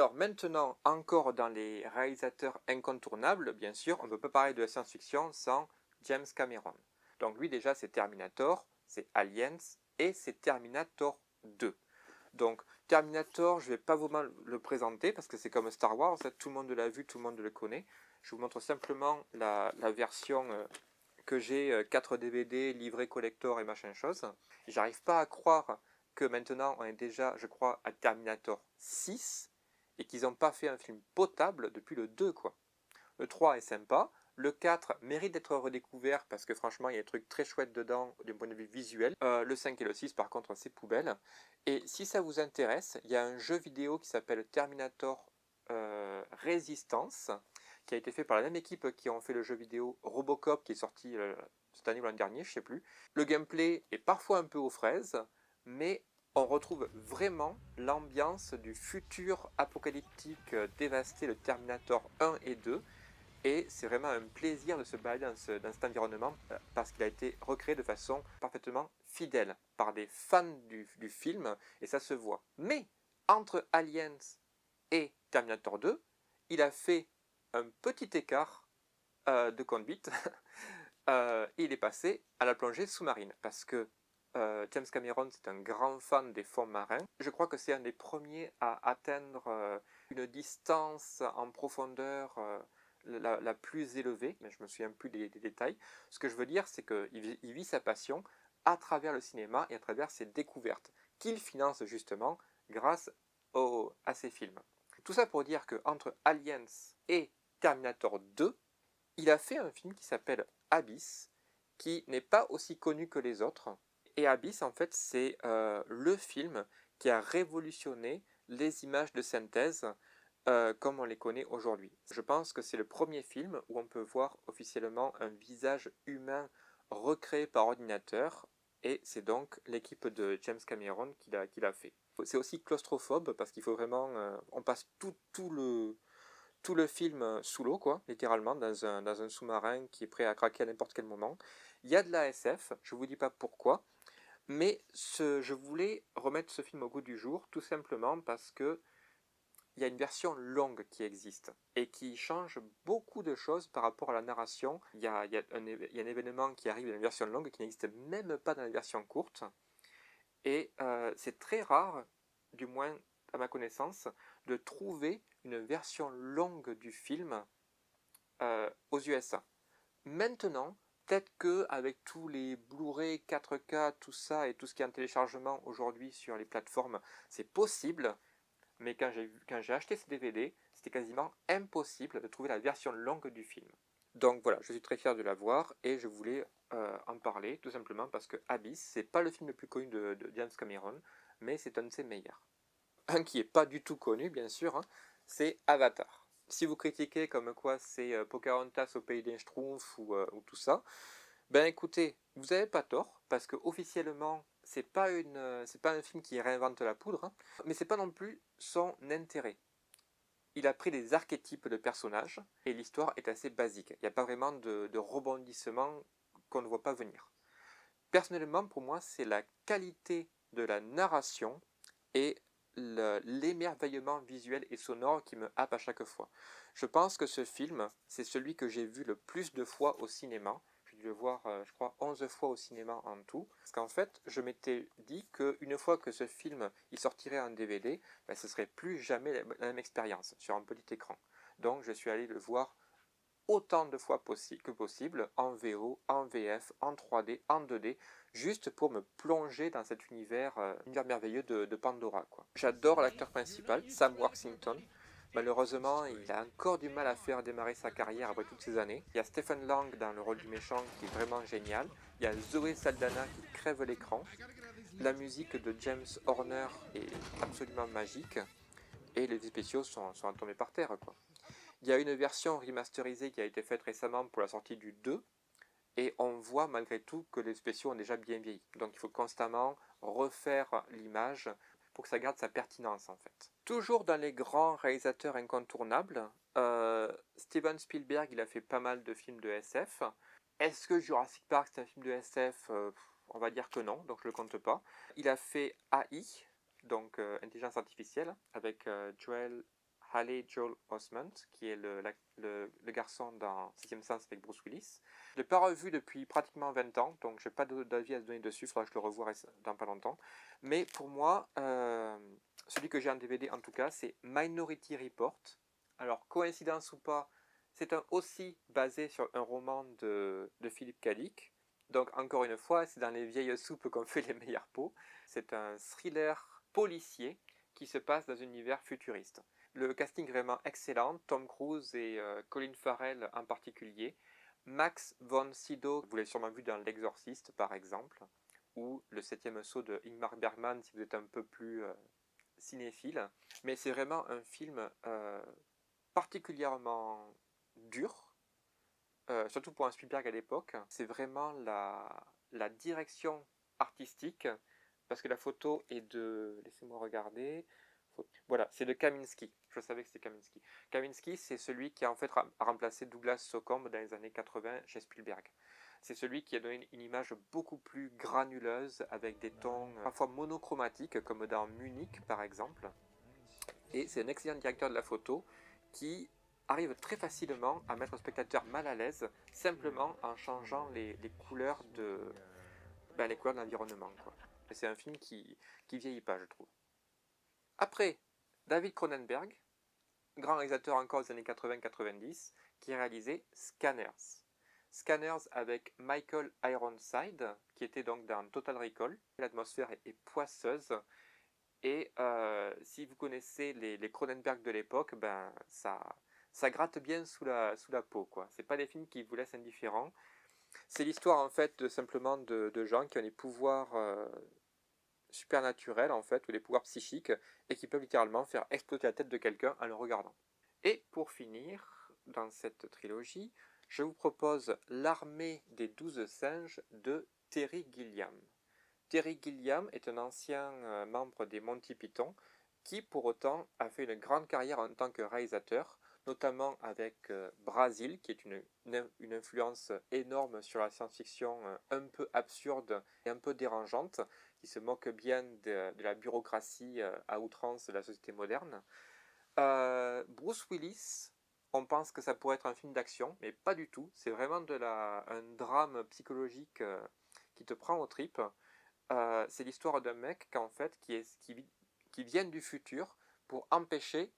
Alors maintenant, encore dans les réalisateurs incontournables, bien sûr, on ne peut pas parler de la science-fiction sans James Cameron. Donc lui déjà c'est Terminator, c'est Aliens et c'est Terminator 2. Donc Terminator, je ne vais pas vous le présenter parce que c'est comme Star Wars, tout le monde l'a vu, tout le monde le connaît. Je vous montre simplement la version que j'ai 4 DVD, livré collector et machin chose. J'arrive pas à croire que maintenant on est déjà, je crois, à Terminator 6 et qu'ils n'ont pas fait un film potable depuis le 2 quoi. Le 3 est sympa, le 4 mérite d'être redécouvert parce que franchement il y a des trucs très chouettes dedans d'un point de vue visuel. Le 5 et le 6 par contre c'est poubelle. Et si ça vous intéresse, il y a un jeu vidéo qui s'appelle Terminator Resistance qui a été fait par la même équipe qui ont fait le jeu vidéo Robocop qui est sorti cette année ou l'an dernier, je sais plus. Le gameplay est parfois un peu aux fraises, mais on retrouve vraiment l'ambiance du futur apocalyptique dévasté de Terminator 1 et 2. Et c'est vraiment un plaisir de se balader dans cet environnement parce qu'il a été recréé de façon parfaitement fidèle par des fans du film et ça se voit. Mais entre Aliens et Terminator 2, il a fait un petit écart de conduite. Il est passé à la plongée sous-marine parce que James Cameron c'est un grand fan des fonds marins. Je crois que c'est un des premiers à atteindre une distance en profondeur la plus élevée, mais je ne me souviens plus des détails. Ce que je veux dire, c'est qu'il vit sa passion à travers le cinéma et à travers ses découvertes, qu'il finance justement grâce à ses films. Tout ça pour dire qu'entre Aliens et Terminator 2, il a fait un film qui s'appelle Abyss, qui n'est pas aussi connu que les autres. Et Abyss, en fait, c'est le film qui a révolutionné les images de synthèse comme on les connaît aujourd'hui. Je pense que c'est le premier film où on peut voir officiellement un visage humain recréé par ordinateur, et c'est donc l'équipe de James Cameron qui l'a fait. C'est aussi claustrophobe parce qu'il faut vraiment... on passe tout le film sous l'eau, quoi, littéralement, dans un sous-marin qui est prêt à craquer à n'importe quel moment. Il y a de la SF, je ne vous dis pas pourquoi, mais je voulais remettre ce film au goût du jour, tout simplement parce que il y a une version longue qui existe et qui change beaucoup de choses par rapport à la narration. Il y a un événement qui arrive dans la version longue qui n'existe même pas dans la version courte. Et c'est très rare, du moins à ma connaissance, de trouver une version longue du film aux USA. Maintenant, peut-être qu'avec tous les Blu-ray 4K, tout ça et tout ce qui est en téléchargement aujourd'hui sur les plateformes, c'est possible. Mais quand j'ai acheté ce DVD, c'était quasiment impossible de trouver la version longue du film. Donc voilà, je suis très fier de l'avoir et je voulais en parler tout simplement parce que Abyss, c'est pas le film le plus connu de James Cameron, mais c'est un de ses meilleurs. Un qui est pas du tout connu, bien sûr, hein, c'est Avatar. Si vous critiquez comme quoi c'est Pocahontas au pays des Schtroumpfs ou tout ça, ben écoutez, vous n'avez pas tort, parce que officiellement, c'est pas un film qui réinvente la poudre, hein, mais c'est pas non plus son intérêt. Il a pris des archétypes de personnages, et l'histoire est assez basique. Il n'y a pas vraiment de rebondissement qu'on ne voit pas venir. Personnellement, pour moi, c'est la qualité de la narration et l'émerveillement visuel et sonore qui me happe à chaque fois. Je pense que ce film, c'est celui que j'ai vu le plus de fois au cinéma. J'ai dû le voir, je crois, 11 fois au cinéma en tout. Parce qu'en fait, je m'étais dit qu'une fois que ce film il sortirait en DVD, ben, ce serait plus jamais la même expérience sur un petit écran. Donc je suis allé le voir autant de fois que possible, en VO, en VF, en 3D, en 2D, juste pour me plonger dans cet univers merveilleux de Pandora, quoi. J'adore l'acteur principal, Sam Worthington. Malheureusement, il a encore du mal à faire démarrer sa carrière après toutes ces années. Il y a Stephen Lang dans le rôle du méchant qui est vraiment génial. Il y a Zoé Saldana qui crève l'écran. La musique de James Horner est absolument magique. Et les spéciaux sont tombés par terre, quoi. Il y a une version remasterisée qui a été faite récemment pour la sortie du 2, et on voit malgré tout que les spéciaux ont déjà bien vieilli. Donc il faut constamment refaire l'image pour que ça garde sa pertinence en fait. Toujours dans les grands réalisateurs incontournables, Steven Spielberg il a fait pas mal de films de SF. Est-ce que Jurassic Park c'est un film de SF? On va dire que non, donc je ne le compte pas. Il a fait AI, donc intelligence artificielle, avec Joel Haley Joel Osment, qui est le garçon dans Sixième Sens avec Bruce Willis. Je ne l'ai pas revu depuis pratiquement 20 ans, donc je n'ai pas d'avis à se donner dessus, il faudra que je le revoie dans pas longtemps. Mais pour moi, celui que j'ai en DVD en tout cas, c'est Minority Report. Alors, coïncidence ou pas, c'est aussi basé sur un roman de Philippe K. Dick. Donc, encore une fois, c'est dans les vieilles soupes qu'on fait les meilleures pots. C'est un thriller policier qui se passe dans un univers futuriste. Le casting est vraiment excellent, Tom Cruise et Colin Farrell en particulier. Max von Sydow, vous l'avez sûrement vu dans L'Exorciste par exemple, ou Le Septième Sceau de Ingmar Bergman si vous êtes un peu plus cinéphile. Mais c'est vraiment un film particulièrement dur, surtout pour un Spielberg à l'époque. C'est vraiment la direction artistique, parce que la photo est de... Laissez-moi regarder. Voilà, c'est de Kaminski. Je savais que c'était Kaminski. Kaminski, c'est celui qui a en fait remplacé Douglas Socombe dans les années 80 chez Spielberg. C'est celui qui a donné une image beaucoup plus granuleuse, avec des tons parfois monochromatiques, comme dans Munich par exemple. Et c'est un excellent directeur de la photo qui arrive très facilement à mettre le spectateur mal à l'aise, simplement en changeant les couleurs les couleurs de l'environnement, quoi. Et c'est un film qui vieillit pas, je trouve. Après, David Cronenberg, grand réalisateur encore des années 80-90, qui a réalisé Scanners. Scanners avec Michael Ironside, qui était donc dans Total Recall. L'atmosphère est poisseuse. Et si vous connaissez les Cronenberg de l'époque, ben ça gratte bien sous la peau, quoi. C'est pas des films qui vous laissent indifférents. C'est l'histoire en fait simplement de gens qui ont des pouvoirs supernaturels en fait, ou des pouvoirs psychiques, et qui peuvent littéralement faire exploser la tête de quelqu'un en le regardant. Et pour finir, dans cette trilogie, je vous propose L'Armée des 12 singes de Terry Gilliam. Terry Gilliam est un ancien membre des Monty Python qui, pour autant, a fait une grande carrière en tant que réalisateur, notamment avec Brasil, qui est une influence énorme sur la science-fiction un peu absurde et un peu dérangeante, qui se moque bien de la bureaucratie à outrance de la société moderne. Bruce Willis, on pense que ça pourrait être un film d'action, mais pas du tout. C'est vraiment un drame psychologique qui te prend aux tripes. C'est l'histoire d'un mec qui vient du futur pour empêcher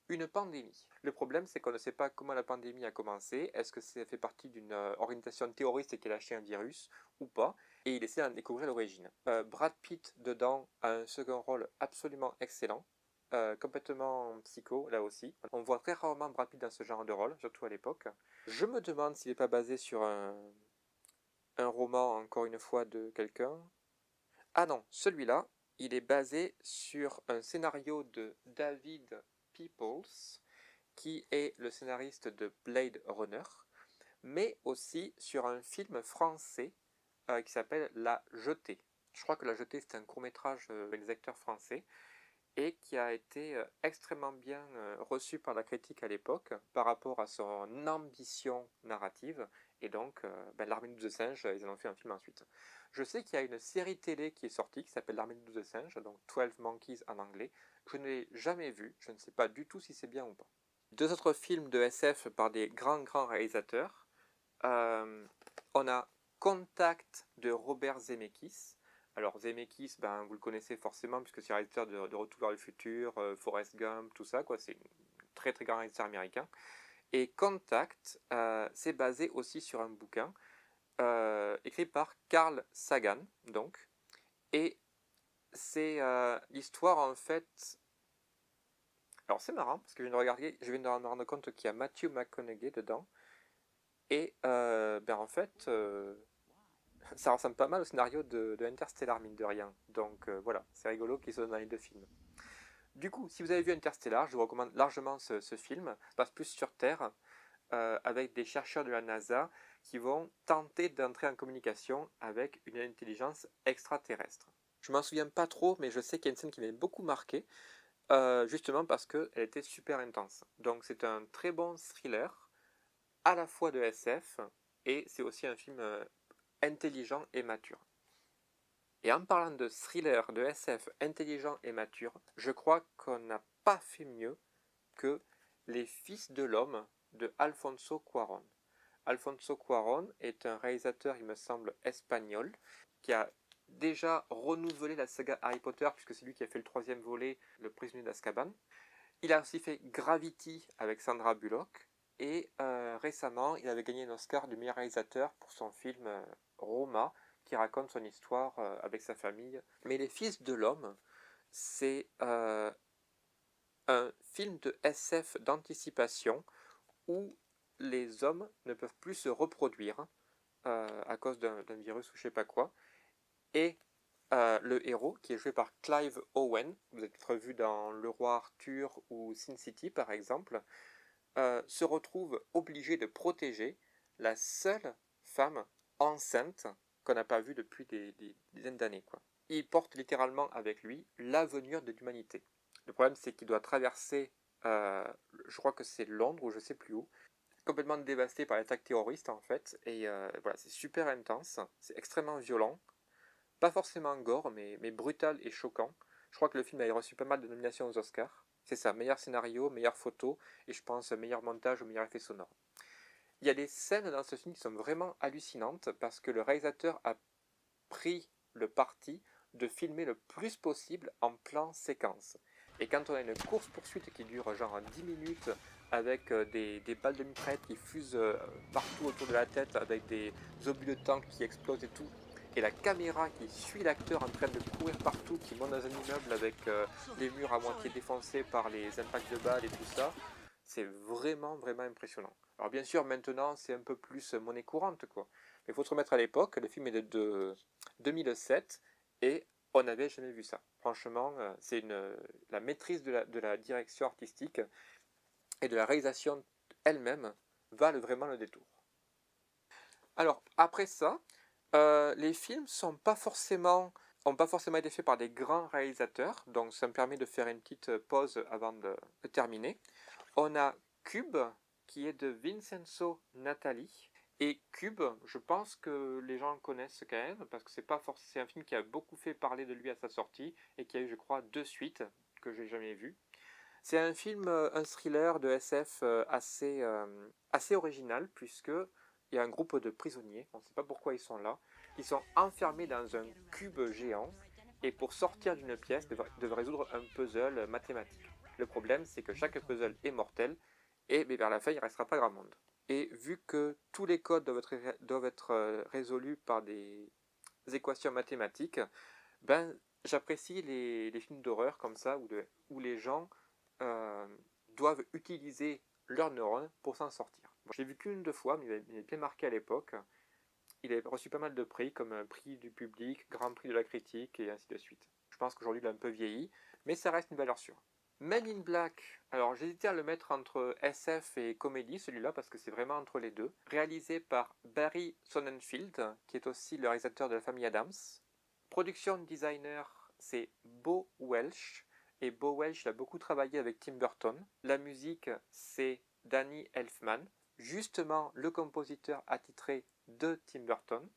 une pandémie. Le problème, c'est qu'on ne sait pas comment la pandémie a commencé. Est-ce que ça fait partie d'une organisation terroriste qui a lâché un virus ou pas? Et il essaie d'en découvrir l'origine. Brad Pitt, dedans, a un second rôle absolument excellent. Complètement psycho, là aussi. On voit très rarement Brad Pitt dans ce genre de rôle, surtout à l'époque. Je me demande s'il n'est pas basé sur un roman, encore une fois, de quelqu'un. Ah non, celui-là, il est basé sur un scénario de David Peoples, qui est le scénariste de Blade Runner, mais aussi sur un film français qui s'appelle La Jetée. Je crois que La Jetée, c'est un court-métrage avec des acteurs français et qui a été extrêmement bien reçu par la critique à l'époque par rapport à son ambition narrative. Et donc, L'Armée des 12 singes, ils en ont fait un film ensuite. Je sais qu'il y a une série télé qui est sortie qui s'appelle L'Armée des 12 singes, donc 12 Monkeys en anglais. Je ne l'ai jamais vu, je ne sais pas du tout si c'est bien ou pas. Deux autres films de SF par des grands réalisateurs. On a Contact de Robert Zemeckis. Alors Zemeckis, vous le connaissez forcément puisque c'est le réalisateur de Retour vers le futur, Forrest Gump, tout ça, quoi. C'est un très grand réalisateur américain. Et Contact, c'est basé aussi sur un bouquin écrit par Carl Sagan, donc. Et c'est l'histoire en fait. Alors c'est marrant parce que je viens de me rendre compte qu'il y a Matthew McConaughey dedans. Et en fait, ça ressemble pas mal au scénario de Interstellar, mine de rien. Donc voilà, c'est rigolo qu'ils se donnent dans les deux films. Du coup, si vous avez vu Interstellar, je vous recommande largement ce film. Ça se passe plus sur Terre, avec des chercheurs de la NASA qui vont tenter d'entrer en communication avec une intelligence extraterrestre. Je m'en souviens pas trop, mais je sais qu'il y a une scène qui m'avait beaucoup marqué, justement parce qu'elle était super intense. Donc c'est un très bon thriller, à la fois de SF, et c'est aussi un film intelligent et mature. Et en parlant de thriller, de SF intelligent et mature, je crois qu'on n'a pas fait mieux que Les Fils de l'Homme de Alfonso Cuarón. Alfonso Cuarón est un réalisateur, il me semble, espagnol, qui a déjà renouvelé la saga Harry Potter, puisque c'est lui qui a fait le 3e volet, Le Prisonnier d'Azkaban. Il a aussi fait Gravity avec Sandra Bullock, et récemment, il avait gagné un Oscar du meilleur réalisateur pour son film Roma, qui raconte son histoire avec sa famille. Mais Les Fils de l'Homme, c'est un film de SF d'anticipation où les hommes ne peuvent plus se reproduire à cause d'un virus ou je sais pas quoi. Et le héros, qui est joué par Clive Owen, vous avez peut-être vu dans Le Roi Arthur ou Sin City par exemple, se retrouve obligé de protéger la seule femme enceinte qu'on n'a pas vue depuis des dizaines d'années, quoi. Il porte littéralement avec lui l'avenir de l'humanité. Le problème, c'est qu'il doit traverser, je crois que c'est Londres ou je sais plus où, complètement dévasté par l'attaque terroriste en fait, et voilà, c'est super intense, c'est extrêmement violent, pas forcément gore, mais brutal et choquant. Je crois que le film a reçu pas mal de nominations aux Oscars. C'est ça, meilleur scénario, meilleure photo, et je pense meilleur montage ou meilleur effet sonore. Il y a des scènes dans ce film qui sont vraiment hallucinantes, parce que le réalisateur a pris le parti de filmer le plus possible en plan séquence. Et quand on a une course-poursuite qui dure genre 10 minutes, avec des balles de mitraillette qui fusent partout autour de la tête, avec des obus de tank qui explosent et tout, et la caméra qui suit l'acteur en train de courir partout, qui monte dans un immeuble avec les murs à moitié défoncés par les impacts de balles et tout ça, c'est vraiment, vraiment impressionnant. Alors bien sûr, maintenant, c'est un peu plus monnaie courante, quoi. Mais il faut se remettre à l'époque, le film est de 2007, et on n'avait jamais vu ça. Franchement, c'est la maîtrise de la direction artistique et de la réalisation elle-même valent vraiment le détour. Alors, après ça, les films n'ont pas forcément été faits par des grands réalisateurs, donc ça me permet de faire une petite pause avant de terminer. On a Cube, qui est de Vincenzo Natali. Et Cube, je pense que les gens le connaissent quand même, parce que c'est un film qui a beaucoup fait parler de lui à sa sortie, et qui a eu, je crois, 2 suites, que j'ai jamais vues. C'est un film, un thriller de SF assez original, puisque il y a un groupe de prisonniers, on ne sait pas pourquoi ils sont là, qui sont enfermés dans un cube géant, et pour sortir d'une pièce, devraient résoudre un puzzle mathématique. Le problème, c'est que chaque puzzle est mortel, et mais vers la fin, il ne restera pas grand monde. Et vu que tous les codes doivent être résolus par des équations mathématiques, ben, j'apprécie les films d'horreur comme ça, où les gens euh, doivent utiliser leurs neurones pour s'en sortir. Bon, je l'ai vu qu'une ou deux fois, mais il est bien marqué à l'époque. Il a reçu pas mal de prix, comme un prix du public, grand prix de la critique, et ainsi de suite. Je pense qu'aujourd'hui, il a un peu vieilli, mais ça reste une valeur sûre. Men in Black, alors j'hésitais à le mettre entre SF et comédie, celui-là, parce que c'est vraiment entre les deux. Réalisé par Barry Sonnenfeld, qui est aussi le réalisateur de La Famille Adams. Production designer, c'est Bo Welch. Et Bo Welch il a beaucoup travaillé avec Tim Burton. La musique, c'est Danny Elfman, justement le compositeur attitré de Tim Burton.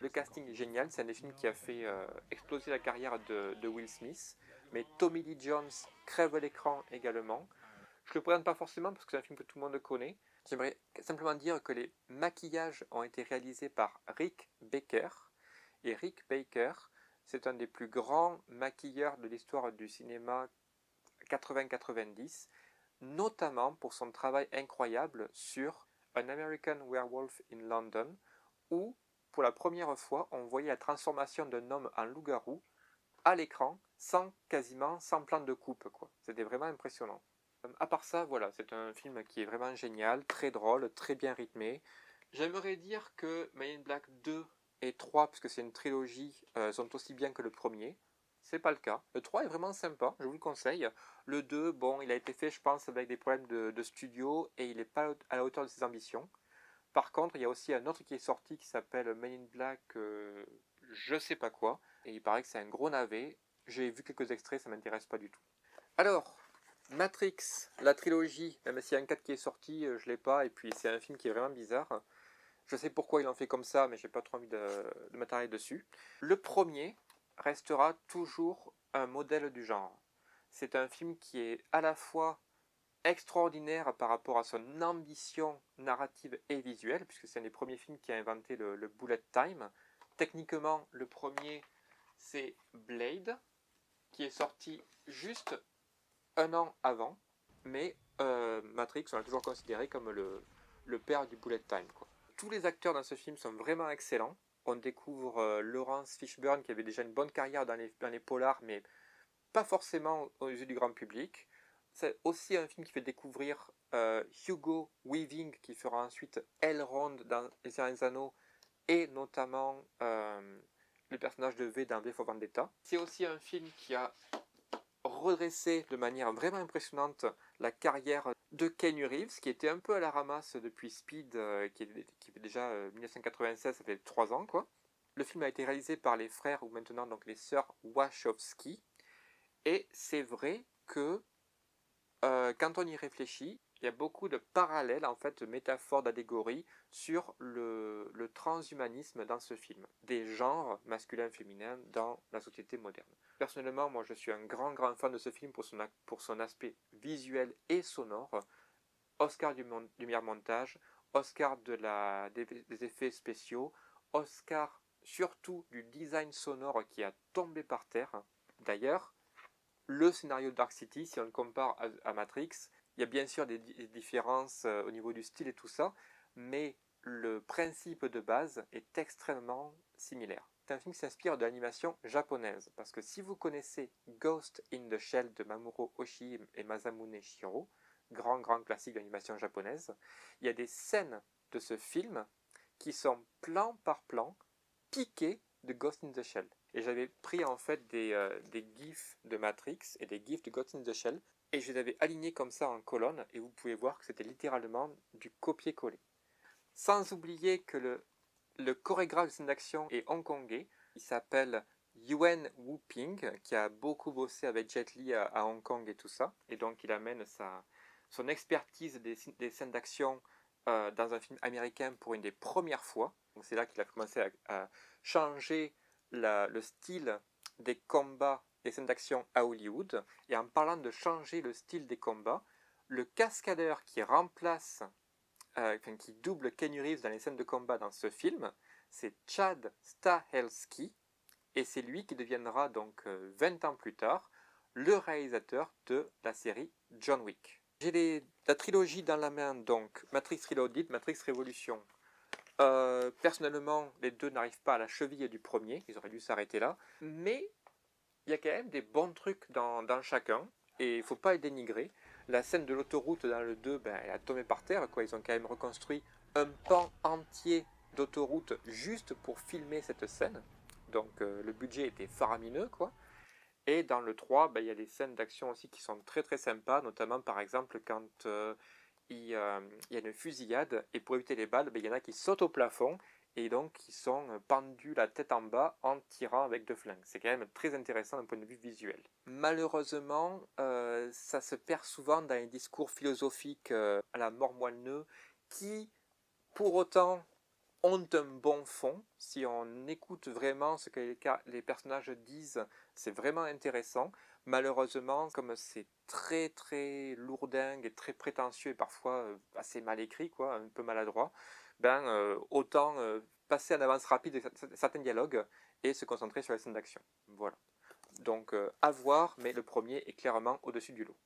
Le casting est génial, c'est un des films qui a fait exploser la carrière de Will Smith. Mais Tommy Lee Jones crève l'écran également. Je ne le présente pas forcément parce que c'est un film que tout le monde connaît. J'aimerais simplement dire que les maquillages ont été réalisés par Rick Baker. Et Rick Baker, c'est un des plus grands maquilleurs de l'histoire du cinéma 80-90, notamment pour son travail incroyable sur An American Werewolf in London, où, pour la première fois, on voyait la transformation d'un homme en loup-garou à l'écran, sans plan de coupe, quoi. C'était vraiment impressionnant. À part ça, voilà, c'est un film qui est vraiment génial, très drôle, très bien rythmé. J'aimerais dire que Men in Black 2 et 3, puisque c'est une trilogie, sont aussi bien que le premier. C'est pas le cas. Le 3 est vraiment sympa, je vous le conseille. Le 2, bon, il a été fait, je pense, avec des problèmes de studio et il n'est pas à la hauteur de ses ambitions. Par contre, il y a aussi un autre qui est sorti qui s'appelle Men in Black, je sais pas quoi, et il paraît que c'est un gros navet. J'ai vu quelques extraits, ça m'intéresse pas du tout. Alors, Matrix, la trilogie, même s'il y a un 4 qui est sorti, je l'ai pas, et puis c'est un film qui est vraiment bizarre. Je sais pourquoi il en fait comme ça, mais j'ai pas trop envie de m'attarder dessus. Le premier restera toujours un modèle du genre. C'est un film qui est à la fois extraordinaire par rapport à son ambition narrative et visuelle, puisque c'est un des premiers films qui a inventé le bullet time. Techniquement, le premier, c'est Blade, qui est sorti juste un an avant, mais Matrix, on l'a toujours considéré comme le père du bullet time, quoi. Tous les acteurs dans ce film sont vraiment excellents. On découvre Laurence Fishburne, qui avait déjà une bonne carrière dans les polars, mais pas forcément aux yeux du grand public. C'est aussi un film qui fait découvrir Hugo Weaving, qui fera ensuite Elrond dans Les Seigneurs des Anneaux, et notamment le personnage de V dans V for Vendetta. C'est aussi un film qui a redressé de manière vraiment impressionnante la carrière de Keanu Reeves, qui était un peu à la ramasse depuis Speed, qui est déjà 1996, ça fait 3 ans, quoi. Le film a été réalisé par les frères, ou maintenant donc les sœurs Wachowski, et c'est vrai que quand on y réfléchit, il y a beaucoup de parallèles, en fait, de métaphores, d'allégories sur le transhumanisme dans ce film, des genres masculins et féminins dans la société moderne. Personnellement, moi je suis un grand fan de ce film pour son aspect visuel et sonore. Oscar du meilleur montage, Oscar des effets spéciaux, Oscar surtout du design sonore qui a tombé par terre. D'ailleurs, le scénario de Dark City, si on le compare à Matrix, il y a bien sûr des différences au niveau du style et tout ça, mais le principe de base est extrêmement similaire. C'est un film qui s'inspire de l'animation japonaise, parce que si vous connaissez Ghost in the Shell de Mamoru Oshii et Masamune Shirow, grand classique d'animation japonaise, il y a des scènes de ce film qui sont plan par plan piquées de Ghost in the Shell. Et j'avais pris en fait des gifs de Matrix et des gifs de Ghost in the Shell, et je les avais alignés comme ça en colonne, et vous pouvez voir que c'était littéralement du copier-coller. Sans oublier que le chorégraphe de scène d'action est hongkongais, il s'appelle Yuen Woo-ping, qui a beaucoup bossé avec Jet Li à Hong Kong et tout ça, et donc il amène son expertise des scènes d'action dans un film américain pour une des premières fois. Donc c'est là qu'il a commencé à changer le style des combats, des scènes d'action à Hollywood. Et en parlant de changer le style des combats, le cascadeur qui double Keanu Reeves dans les scènes de combat dans ce film, c'est Chad Stahelski, et c'est lui qui deviendra donc 20 ans plus tard le réalisateur de la série John Wick. J'ai la trilogie dans la main, donc Matrix Reloaded, Matrix Revolution. Personnellement, les deux n'arrivent pas à la cheville du premier, ils auraient dû s'arrêter là, mais il y a quand même des bons trucs dans chacun, et il ne faut pas les dénigrer. La scène de l'autoroute dans le 2, elle a tombé par terre, quoi. Ils ont quand même reconstruit un pan entier d'autoroute juste pour filmer cette scène, donc le budget était faramineux, quoi. Et dans le 3, il y a des scènes d'action aussi qui sont très sympas, notamment par exemple quand il y a une fusillade, et pour éviter les balles, il y en a qui sautent au plafond, et donc qui sont pendus la tête en bas en tirant avec deux flingues. C'est quand même très intéressant d'un point de vue visuel. Malheureusement, ça se perd souvent dans les discours philosophiques à la mort moelleux, qui, pour autant, ont un bon fond. Si on écoute vraiment ce que les personnages disent, c'est vraiment intéressant. Malheureusement, comme c'est très lourdingue et très prétentieux et parfois assez mal écrit, quoi, un peu maladroit, autant passer en avance rapide certains dialogues et se concentrer sur les scènes d'action. Voilà. Donc à voir, mais le premier est clairement au-dessus du lot.